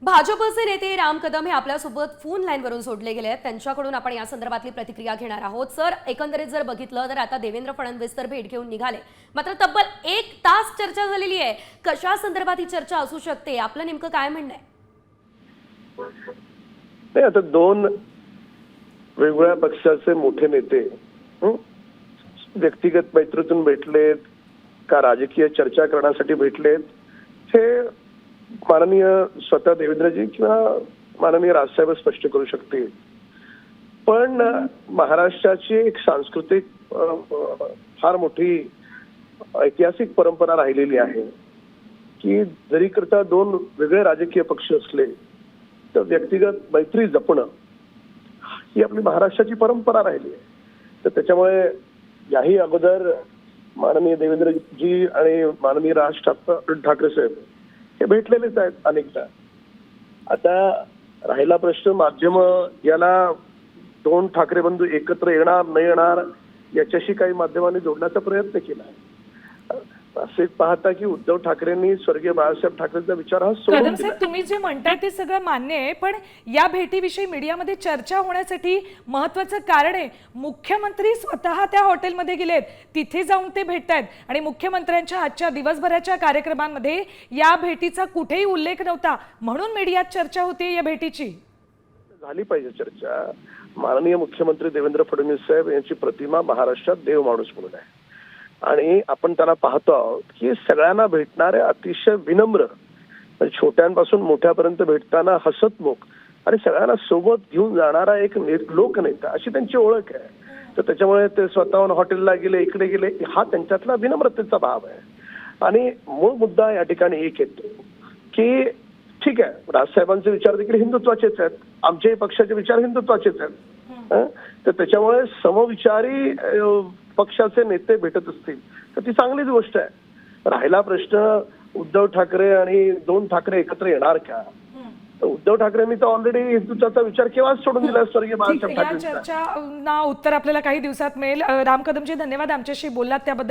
भाजपचे नेते राम कदम हे आपल्यासोबत फोन लाईनवरून जोडले गेले आहेत. त्यांच्याकडून आपण या संदर्भातली प्रतिक्रिया घेणार आहोत. सर, एकंदरीत जर बघितलं तर आता देवेंद्र फडणवीस तर भेट घेऊन निघाले, मात्र तब्बल 1 तास चर्चा झालेली आहे. कशा संदर्भात ही चर्चा असू शकते, आपलं नेमकं काय म्हणणं आहे? नाही, आता दोन वेगवेगळ्या पक्षाचे मोठे नेते व्यक्तिगत मैत्रीतून भेटलेत का राजकीय चर्चा करण्यासाठी भेटलेत, हे माननीय स्वतः देवेंद्रजी किंवा माननीय राजसाहेब स्पष्ट करू शकतील. पण महाराष्ट्राची एक सांस्कृतिक फार मोठी ऐतिहासिक परंपरा राहिलेली आहे की जरी करता दोन वेगळे राजकीय पक्ष असले तर व्यक्तिगत मैत्री जपणं ही आपली महाराष्ट्राची परंपरा राहिली आहे. तर त्याच्यामुळे याही अगोदर माननीय देवेंद्रजी आणि माननीय राज ठाकरे साहेब हे भेटलेलेच आहेत अनेकदा. आता राहिला प्रश्न माध्यम याला दोन ठाकरे बंधू एकत्र येणार नाही येणार याच्याशी काही माध्यमांनी जोडण्याचा प्रयत्न केला. असे पाहता की उद्धव ठाकरेंनी स्वर्गीय बाळासाहेब ठाकरेंचा विचार हा सोडून कदम साहेब, तुम्ही जे म्हणताय ते सगळं मान्य आहे, पण या भेटीविषयी मीडियामध्ये चर्चा होण्यासाठी महत्त्वाचं कारण आहे मुख्यमंत्री स्वतः त्या हॉटेलमध्ये गेलेत, तिथे जाऊन ते भेटतायत आणि मुख्यमंत्र्यांच्या आजच्या दिवसभराच्या कार्यक्रमांमध्ये या भेटीचा कुठेही उल्लेख नव्हता, म्हणून मीडियात चर्चा होते या भेटीची. झाली पाहिजे चर्चा. माननीय मुख्यमंत्री देवेंद्र फडणवीस साहेब यांची प्रतिमा महाराष्ट्रात देव माणूस म्हणून आहे आणि आपण त्यांना पाहतो आहोत की सगळ्यांना भेटणारे अतिशय विनम्र, छोट्यांपासून मोठ्यापर्यंत भेटताना हसतमुख आणि सगळ्यांना सोबत घेऊन जाणारा एक लोकनेता अशी त्यांची ओळख आहे. तर त्याच्यामुळे ते स्वतःहून हॉटेलला गेले, इकडे गेले, हा त्यांच्यातला विनम्रतेचा भाव आहे. आणि मूळ मुद्दा या ठिकाणी एक येतो की ठीक आहे, राजसाहेबांचे विचार देखील हिंदुत्वाचेच आहेत, आमच्याही पक्षाचे विचार हिंदुत्वाचेच आहेत. तर त्याच्यामुळे समविचारी पक्षाचे नेते भेटत असतील तर ती चांगलीच गोष्ट आहे. राहिला प्रश्न उद्धव ठाकरे आणि दोन ठाकरे एकत्र येणार का, तर उद्धव ठाकरेंनी तर ऑलरेडी हिंदुत्वाचा विचार केव्हाच सोडून दिला स्वर्गीय बाळासाहेब या ठाकरे. चर्चा ना उत्तर आपल्याला काही दिवसात मिळेल. राम कदमजी, धन्यवाद आमच्याशी बोललात त्याबद्दल.